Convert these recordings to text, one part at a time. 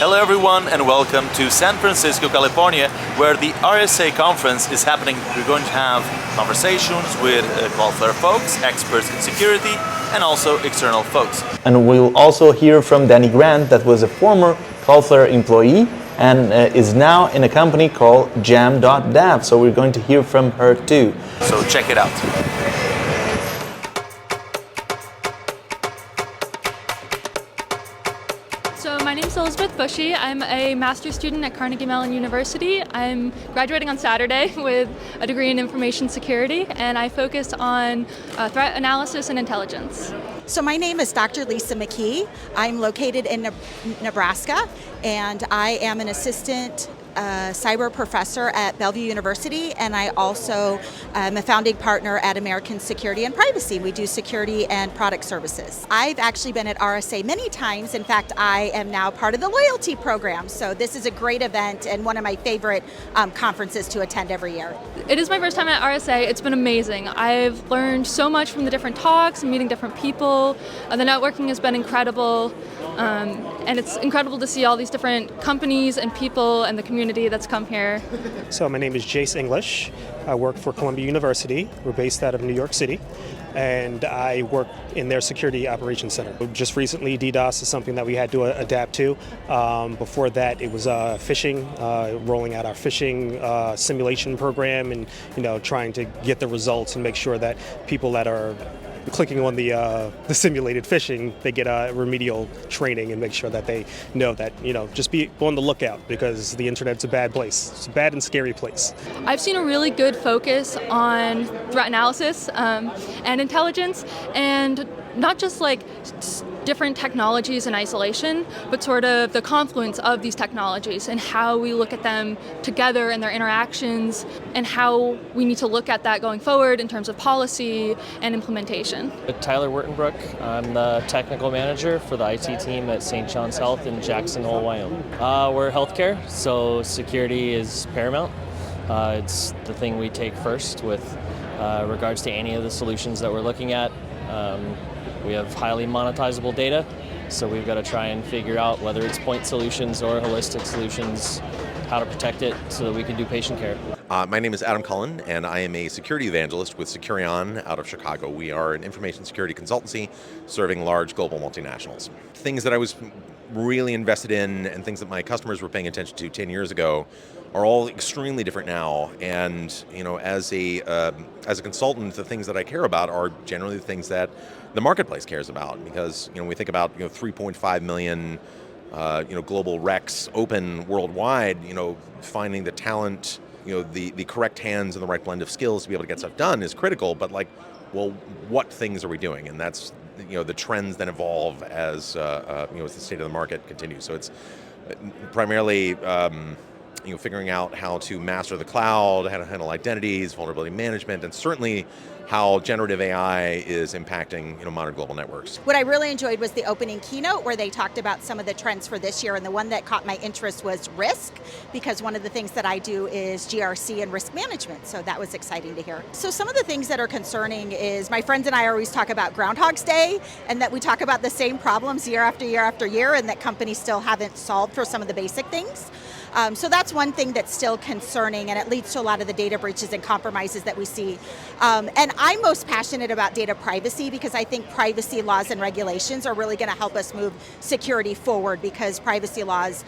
Hello everyone and welcome to San Francisco, California, where the RSA Conference is happening. We're going to have conversations with Cloudflare folks, experts in security, and also external folks. And we'll also hear from Dani Grant, that was a former Cloudflare employee and is now in a company called jam.dev. So we're going to hear from her too. So check it out. So my name is Elizabeth Bushy. I'm a master's student at Carnegie Mellon University. I'm graduating on Saturday with a degree in information security, and I focus on threat analysis and intelligence. So my name is Dr. Lisa McKee. I'm located in Nebraska, and I am an assistant cyber professor at Bellevue University, and I also am a founding partner at American Security and Privacy. We do security and product services. I've actually been at RSA many times. In fact, I am now part of the loyalty program. So this is a great event and one of my favorite conferences to attend every year. It is my first time at RSA. It's been amazing. I've learned so much from the different talks and meeting different people. The networking has been incredible. And it's incredible to see all these different companies and people and the community that's come here. So my name is Jace English. I work for Columbia University. We're based out of New York City, and I work in their security operations center. Just recently, DDoS is something that we had to adapt to. Before that, it was phishing, rolling out our phishing simulation program, and trying to get the results and make sure that people that are clicking on the simulated phishing, they get remedial training and make sure that they know that, just be on the lookout, because the internet's a bad place. It's a bad and scary place. I've seen a really good focus on threat analysis and intelligence, and not just like different technologies in isolation, but sort of the confluence of these technologies and how we look at them together and their interactions, and how we need to look at that going forward in terms of policy and implementation. Tyler Wurtenbrook. I'm the technical manager for the IT team at St. John's Health in Jackson Hole, Wyoming. We're healthcare, so security is paramount. It's the thing we take first with regards to any of the solutions that we're looking at. We have highly monetizable data, so we've got to try and figure out whether it's point solutions or holistic solutions, how to protect it so that we can do patient care. My name is Adam Cullen, and I am a security evangelist with Securion out of Chicago. We are an information security consultancy serving large global multinationals. Things that I was really invested in and things that my customers were paying attention to 10 years ago are all extremely different now. And as a consultant, the things that I care about are generally the things that the marketplace cares about, because we think about 3.5 million global recs open worldwide. Finding the talent, the correct hands and the right blend of skills to be able to get stuff done is critical. But what things are we doing? And that's the trends then evolve as the state of the market continues. So it's primarily figuring out how to master the cloud, how to handle identities, vulnerability management, and certainly how generative AI is impacting modern global networks. What I really enjoyed was the opening keynote where they talked about some of the trends for this year, and the one that caught my interest was risk, because one of the things that I do is GRC and risk management, so that was exciting to hear. So some of the things that are concerning is my friends and I always talk about Groundhog's Day, and that we talk about the same problems year after year after year, and that companies still haven't solved for some of the basic things. So that's one thing that's still concerning, and it leads to a lot of the data breaches and compromises that we see. And I'm most passionate about data privacy, because I think privacy laws and regulations are really going to help us move security forward, because privacy laws,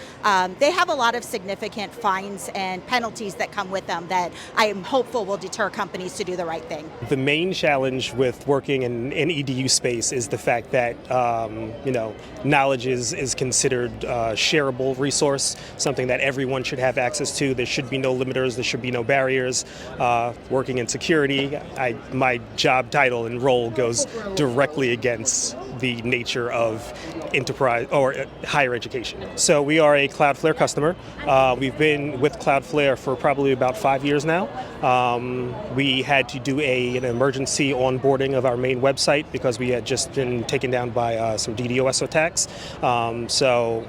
they have a lot of significant fines and penalties that come with them that I am hopeful will deter companies to do the right thing. The main challenge with working in an EDU space is the fact that knowledge is considered a shareable resource, something that everyone should have access to. There should be no limiters, there should be no barriers. Working in security, my job title and role goes directly against the nature of enterprise or higher education. So we are a Cloudflare customer. We've been with Cloudflare for probably about 5 years now. We had to do an emergency onboarding of our main website because we had just been taken down by some DDoS attacks. So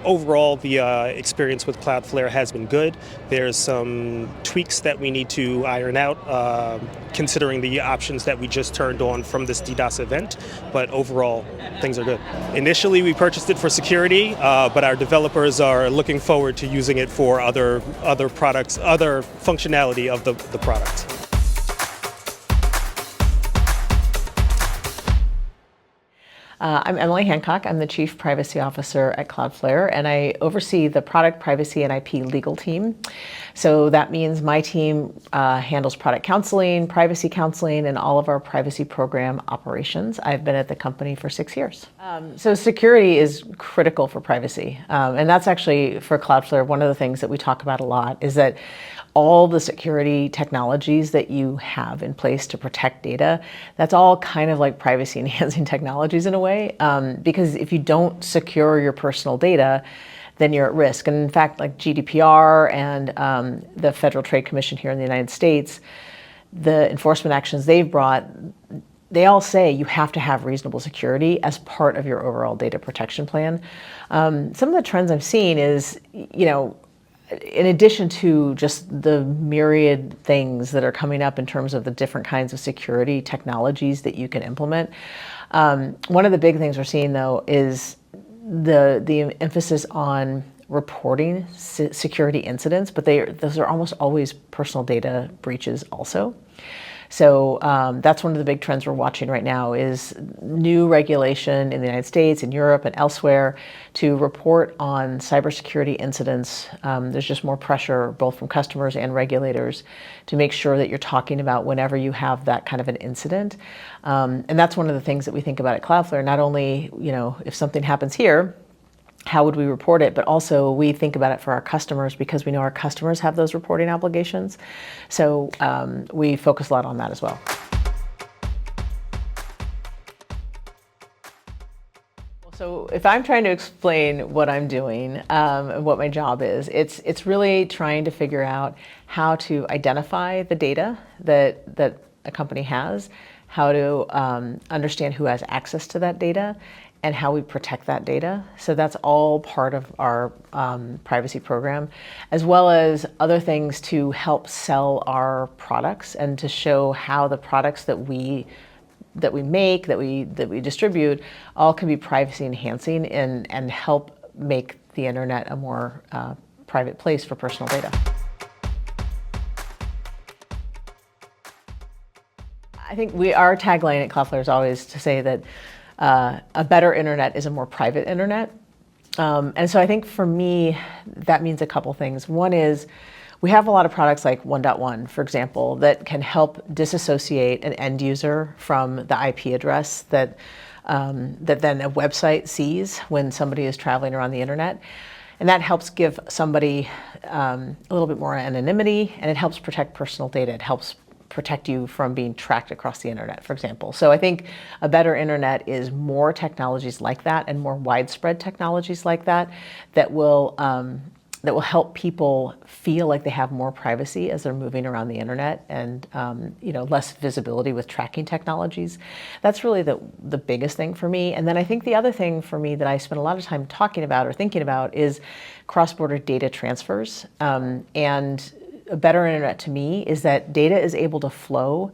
Overall, the experience with Cloudflare has been good. There's some tweaks that we need to iron out, considering the options that we just turned on from this DDoS event, but overall, things are good. Initially, we purchased it for security, but our developers are looking forward to using it for other products, other functionality of the product. I'm Emily Hancock. I'm the Chief Privacy Officer at Cloudflare, and I oversee the product privacy and IP legal team. So that means my team handles product counseling, privacy counseling, and all of our privacy program operations. I've been at the company for 6 years. So security is critical for privacy, and that's actually, for Cloudflare, one of the things that we talk about a lot is that all the security technologies that you have in place to protect data, that's all kind of like privacy enhancing technologies in a way, because if you don't secure your personal data, then you're at risk. And in fact, like GDPR and the Federal Trade Commission here in the United States, the enforcement actions they've brought, they all say you have to have reasonable security as part of your overall data protection plan. Some of the trends I'm seeing is, in addition to just the myriad things that are coming up in terms of the different kinds of security technologies that you can implement, one of the big things we're seeing though is the emphasis on reporting security incidents, but those are almost always personal data breaches also. So that's one of the big trends we're watching right now is new regulation in the United States, in Europe, and elsewhere to report on cybersecurity incidents. There's just more pressure both from customers and regulators to make sure that you're talking about whenever you have that kind of an incident. And that's one of the things that we think about at Cloudflare. Not only, if something happens here, how would we report it? But also we think about it for our customers because we know our customers have those reporting obligations. So we focus a lot on that as well. So if I'm trying to explain what I'm doing and what my job is, it's really trying to figure out how to identify the data that a company has, how to understand who has access to that data, and how we protect that data. So that's all part of our privacy program, as well as other things to help sell our products and to show how the products that we make, that we distribute, all can be privacy enhancing and help make the internet a more private place for personal data. I think our tagline at Cloudflare is always to say that a better internet is a more private internet. And so I think for me, that means a couple things. One is we have a lot of products like 1.1, for example, that can help disassociate an end user from the IP address that then a website sees when somebody is traveling around the internet. And that helps give somebody a little bit more anonymity, and it helps protect personal data. It helps protect you from being tracked across the internet, for example. So I think a better internet is more technologies like that and more widespread technologies like that will help people feel like they have more privacy as they're moving around the internet and less visibility with tracking technologies. That's really the biggest thing for me. And then I think the other thing for me that I spend a lot of time talking about or thinking about is cross-border data transfers. And a better internet to me is that data is able to flow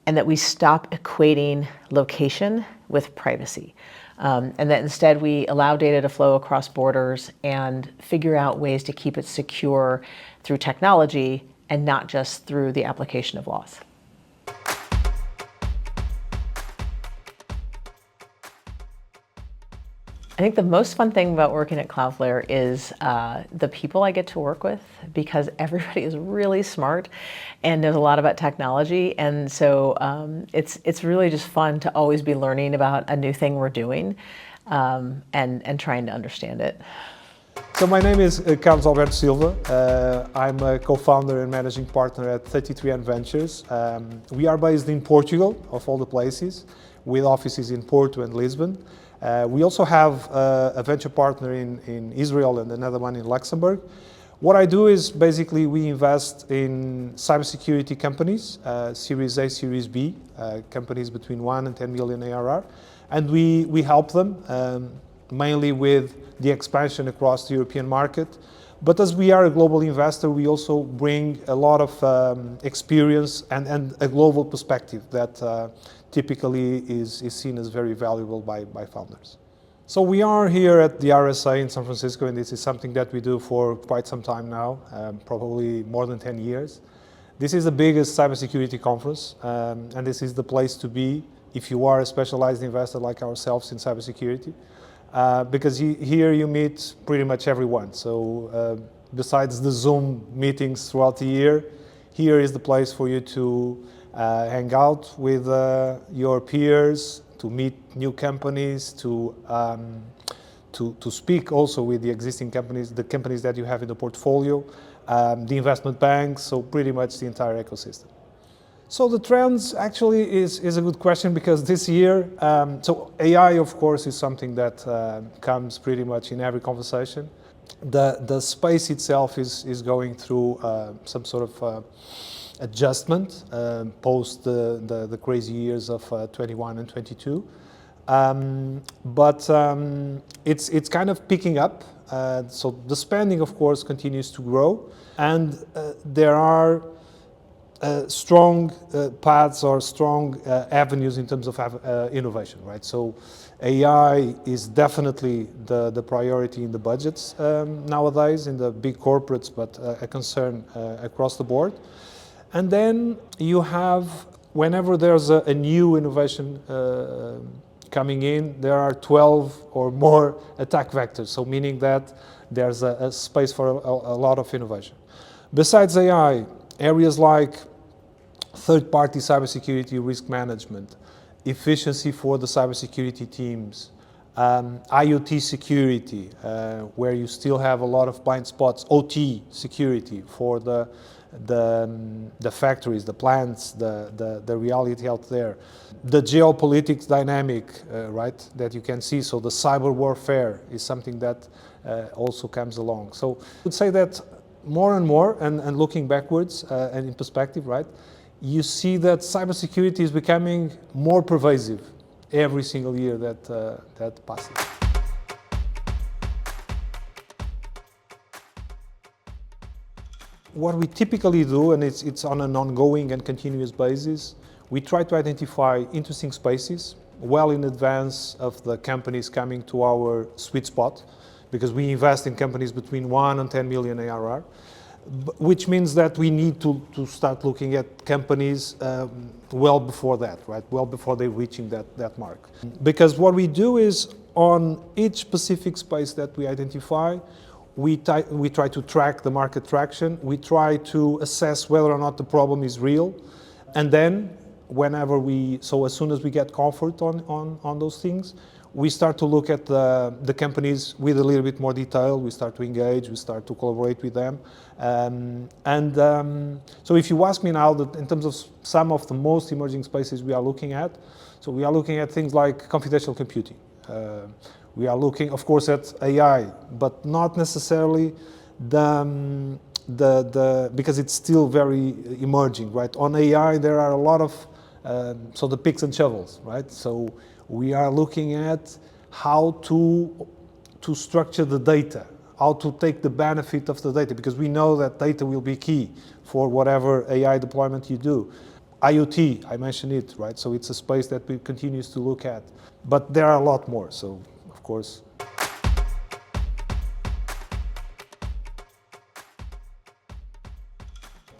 and that we stop equating location with privacy. And that instead we allow data to flow across borders and figure out ways to keep it secure through technology and not just through the application of laws. I think the most fun thing about working at Cloudflare is the people I get to work with, because everybody is really smart and knows a lot about technology. And so it's really just fun to always be learning about a new thing we're doing and trying to understand it. So my name is Carlos Alberto Silva. I'm a co-founder and managing partner at 33 Ventures. We are based in Portugal, of all the places, with offices in Porto and Lisbon. We also have a venture partner in Israel and another one in Luxembourg. What I do is basically we invest in cybersecurity companies, Series A, Series B, companies between 1 and 10 million ARR, and we help them mainly with the expansion across the European market. But as we are a global investor, we also bring a lot of experience and a global perspective that typically is seen as very valuable by founders. So we are here at the RSA in San Francisco, and this is something that we do for quite some time now, probably more than 10 years. This is the biggest cybersecurity conference, and this is the place to be if you are a specialized investor like ourselves in cybersecurity, because here you meet pretty much everyone. So besides the Zoom meetings throughout the year, here is the place for you to hang out with your peers, to meet new companies, to speak also with the existing companies, the companies that you have in the portfolio, the investment banks, so pretty much the entire ecosystem. So the trends actually is a good question, because this year, so AI of course is something that comes pretty much in every conversation. The space itself is going through some sort of adjustment post the crazy years of 21 and 22, but it's kind of picking up. So the spending, of course, continues to grow, and there are strong paths or strong avenues in terms of innovation, right? So AI is definitely the priority in the budgets nowadays in the big corporates, but a concern across the board. And then you have, whenever there's a new innovation coming in, there are 12 or more attack vectors, so meaning that there's a space for a lot of innovation. Besides AI, areas like third-party cybersecurity risk management, efficiency for the cybersecurity teams, IoT security, where you still have a lot of blind spots, OT security for the factories, the plants, the reality out there, the geopolitics dynamic, right, that you can see. So the cyber warfare is something that also comes along. So I would say that more and more, and looking backwards and in perspective, right, you see that cybersecurity is becoming more pervasive every single year that passes. What we typically do, and it's on an ongoing and continuous basis, we try to identify interesting spaces well in advance of the companies coming to our sweet spot, because we invest in companies between 1 and 10 million ARR, which means that we need to start looking at companies well before that, right? Well before they're reaching that mark. Because what we do is, on each specific space that we identify, we try to track the market traction, we try to assess whether or not the problem is real, and then as soon as we get comfort on those things, we start to look at the companies with a little bit more detail, we start to engage, we start to collaborate with them. So if you ask me now, that in terms of some of the most emerging spaces we are looking at, so we are looking at things like confidential computing. We are looking, of course, at AI, but not necessarily because it's still very emerging, right? On AI, there are a lot of, so the picks and shovels, right? So we are looking at how to structure the data, how to take the benefit of the data, because we know that data will be key for whatever AI deployment you do. IoT, I mentioned it, right? So it's a space that we continue to look at, but there are a lot more, so of course.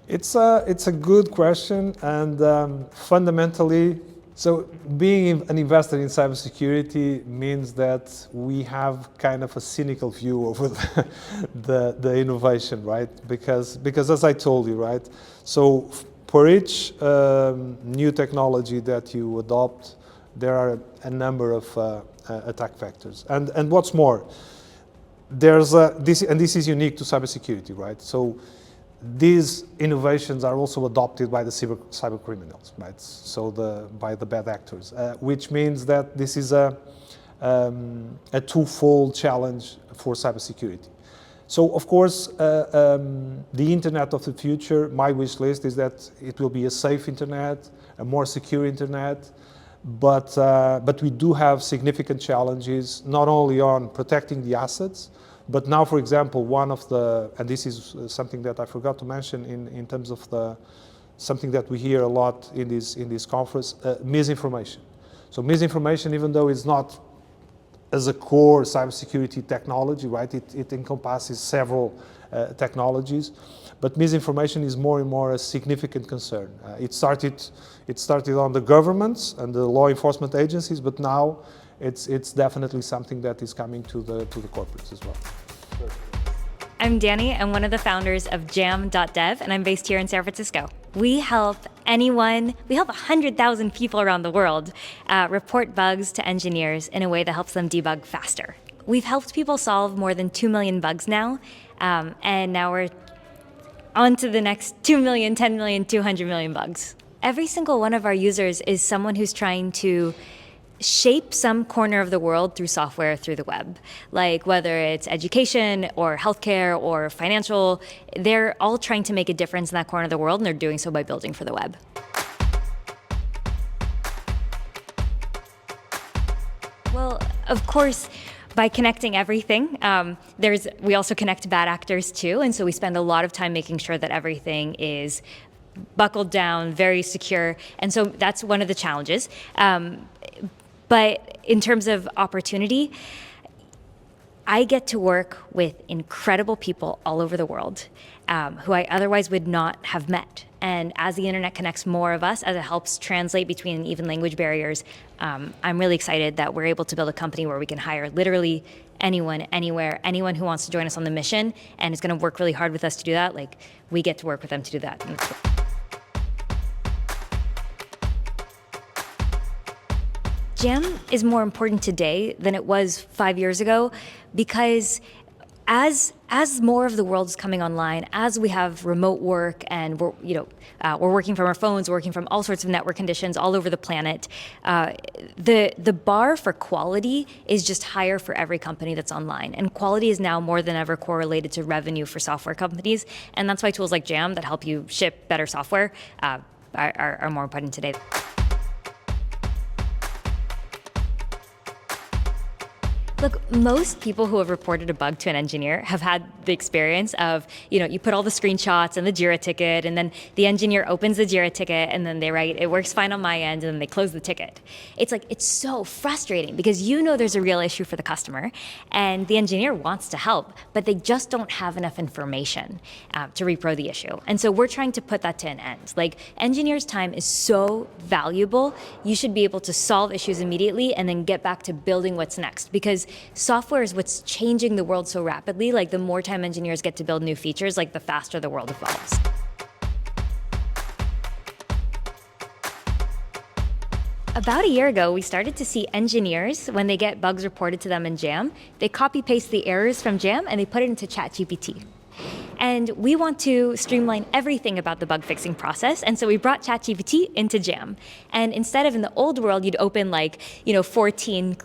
It's a good question, and fundamentally, so being an investor in cybersecurity means that we have kind of a cynical view over the innovation, right? Because as I told you, right? So for each new technology that you adopt, there are a number of attack vectors. And what's more, there's this is unique to cybersecurity, right? So these innovations are also adopted by the cyber criminals, right? So by the bad actors, which means that this is a twofold challenge for cybersecurity. So of course, the internet of the future, my wish list is that it will be a safe internet, a more secure internet, but we do have significant challenges, not only on protecting the assets, but now, for example, one of the, and this is something that I forgot to mention in terms of something that we hear a lot in this conference, misinformation. So misinformation, even though it's not as a core cybersecurity technology, right? It encompasses several technologies, but misinformation is more and more a significant concern. It started on the governments and the law enforcement agencies, but now it's definitely something that is coming to the corporates as well. I'm Dani. I'm one of the founders of jam.dev, and I'm based here in San Francisco. We help 100,000 people around the world report bugs to engineers in a way that helps them debug faster. We've helped people solve more than 2 million bugs now, and now we're on to the next 2 million, 10 million, 200 million bugs. Every single one of our users is someone who's trying to shape some corner of the world through software, through the web. Like whether it's education or healthcare or financial, they're all trying to make a difference in that corner of the world, and they're doing so by building for the web. Well, of course, by connecting everything, we also connect bad actors too, and so we spend a lot of time making sure that everything is buckled down, very secure, and so that's one of the challenges. But in terms of opportunity, I get to work with incredible people all over the world who I otherwise would not have met. And as the internet connects more of us, as it helps translate between even language barriers, I'm really excited that we're able to build a company where we can hire literally anyone, anywhere, anyone who wants to join us on the mission and is going to work really hard with us to do that. Like, we get to work with them to do that. Jam is more important today than it was 5 years ago because as more of the world is coming online, as we have remote work and we're working from our phones, working from all sorts of network conditions all over the planet, the bar for quality is just higher for every company that's online. And quality is now more than ever correlated to revenue for software companies. And that's why tools like Jam that help you ship better software are more important today. Look, most people who have reported a bug to an engineer have had the experience of, you put all the screenshots and the Jira ticket, and then the engineer opens the Jira ticket, and then they write, it works fine on my end, and then they close the ticket. It's so frustrating because there's a real issue for the customer, and the engineer wants to help, but they just don't have enough information to repro the issue. And so we're trying to put that to an end. Like, engineers' time is so valuable, you should be able to solve issues immediately and then get back to building what's next, because software is what's changing the world so rapidly. Like, the more time engineers get to build new features, like, the faster the world evolves. About a year ago, we started to see engineers, when they get bugs reported to them in Jam, they copy-paste the errors from Jam and they put it into ChatGPT. And we want to streamline everything about the bug fixing process. And so we brought ChatGPT into Jam. And instead of in the old world, you'd open 14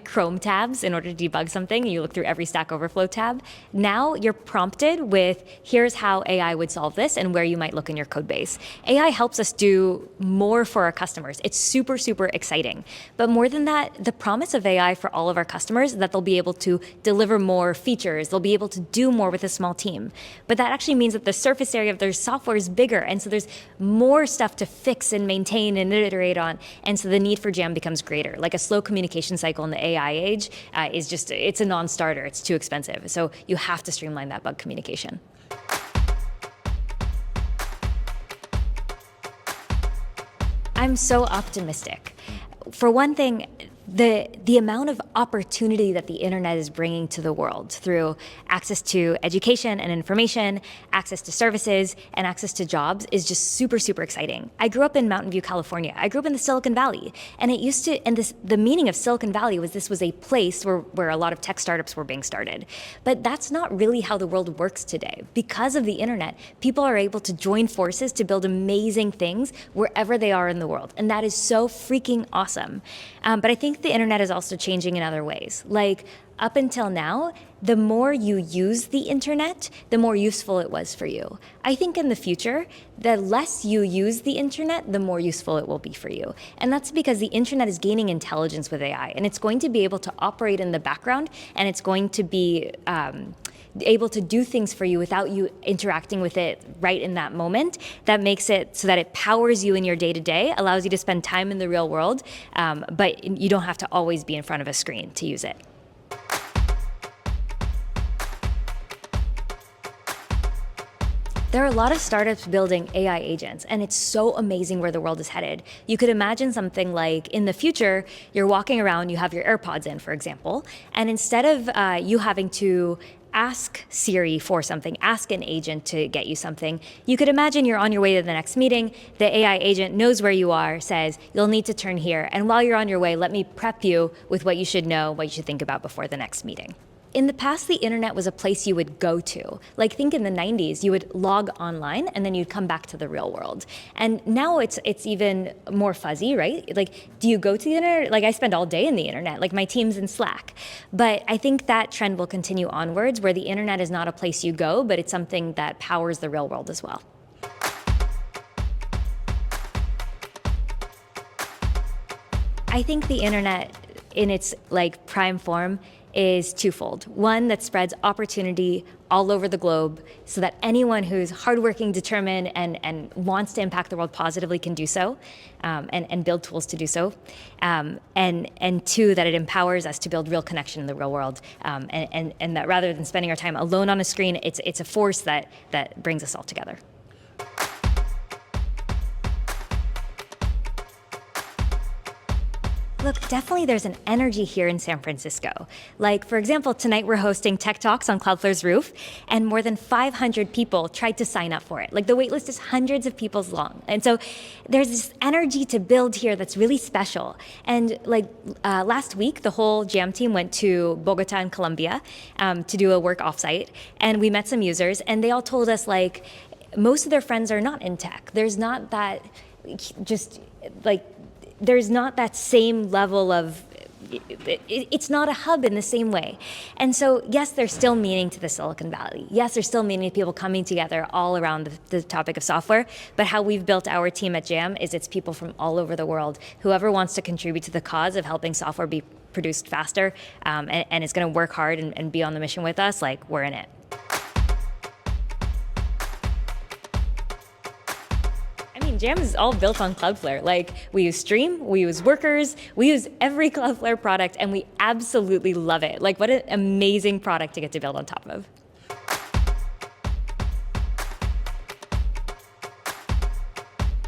Chrome tabs in order to debug something, and you look through every Stack Overflow tab. Now you're prompted with, here's how AI would solve this and where you might look in your code base. AI helps us do more for our customers. It's super, super exciting. But more than that, the promise of AI for all of our customers is that they'll be able to deliver more features. They'll be able to do more with a small team. But that actually means that the surface area of their software is bigger, and so there's more stuff to fix and maintain and iterate on, and so the need for Jam becomes greater. Like, a slow communication cycle in the AI age it's a non-starter. It's too expensive. So you have to streamline that bug communication. I'm so optimistic. For one thing, the amount of opportunity that the internet is bringing to the world through access to education and information, access to services, and access to jobs is just super, super exciting. I grew up in Mountain View, California. I grew up in the Silicon Valley, and the meaning of Silicon Valley was this was a place where a lot of tech startups were being started. But that's not really how the world works today. Because of the internet, people are able to join forces to build amazing things wherever they are in the world, and that is so freaking awesome. But I think think the internet is also changing in other ways. Like, up until now, the more you use the internet, the more useful it was for you. I think in the future, the less you use the internet, the more useful it will be for you. And that's because the internet is gaining intelligence with AI, and it's going to be able to operate in the background, and it's going to be able to do things for you without you interacting with it right in that moment. That makes it so that it powers you in your day-to-day, allows you to spend time in the real world, but you don't have to always be in front of a screen to use it. There are a lot of startups building AI agents, and it's so amazing where the world is headed. You could imagine something like, in the future, you're walking around, you have your AirPods in, for example, and instead of you having to ask Siri for something, ask an agent to get you something, you could imagine you're on your way to the next meeting, the AI agent knows where you are, says, you'll need to turn here, and while you're on your way, let me prep you with what you should know, what you should think about before the next meeting. In the past, the internet was a place you would go to. Like, think in the 90s, you would log online and then you'd come back to the real world. And now it's even more fuzzy, right? Like, do you go to the internet? Like, I spend all day in the internet, like my team's in Slack. But I think that trend will continue onwards, where the internet is not a place you go, but it's something that powers the real world as well. I think the internet, in its prime form, is twofold. One that spreads opportunity all over the globe so that anyone who's hardworking, determined, and wants to impact the world positively can do so, and build tools to do so. And two, that it empowers us to build real connection in the real world, and that rather than spending our time alone on a screen, it's a force that brings us all together. Look, definitely there's an energy here in San Francisco. Like, for example, tonight we're hosting Tech Talks on Cloudflare's roof, and more than 500 people tried to sign up for it. Like, the waitlist is hundreds of people long. And so there's this energy to build here that's really special. And last week, the whole Jam team went to Bogota in Colombia to do a work offsite, and we met some users, and they all told us, most of their friends are not in tech. There's not that there's not that same level of, it's not a hub in the same way. And so, yes, there's still meaning to the Silicon Valley. Yes, there's still meaning to people coming together all around the topic of software, but how we've built our team at Jam is it's people from all over the world. Whoever wants to contribute to the cause of helping software be produced faster, and is gonna work hard and be on the mission with us, we're in it. Jam is all built on Cloudflare. We use Stream, we use Workers, we use every Cloudflare product, and we absolutely love it. What an amazing product to get to build on top of.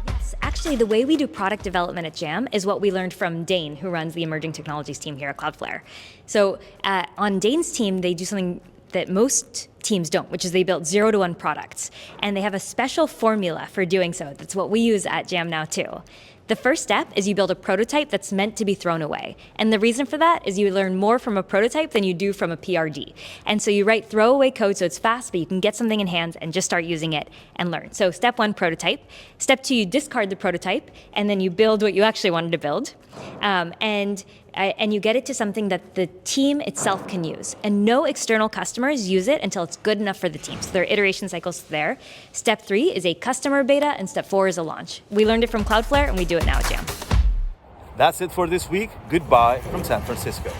Yes, actually, the way we do product development at Jam is what we learned from Dane, who runs the emerging technologies team here at Cloudflare. So on Dane's team, they do something that most teams don't, which is they build 0 to 1 products. And they have a special formula for doing so. That's what we use at Jam now too. The first step is you build a prototype that's meant to be thrown away. And the reason for that is you learn more from a prototype than you do from a PRD. And so you write throwaway code so it's fast, but you can get something in hands and just start using it and learn. So step 1, prototype. Step 2, you discard the prototype, and then you build what you actually wanted to build. And you get it to something that the team itself can use. And no external customers use it until it's good enough for the team. So there are iteration cycles there. Step 3 is a customer beta, and step 4 is a launch. We learned it from Cloudflare, and we do it now at Jam. That's it for this week. Goodbye from San Francisco.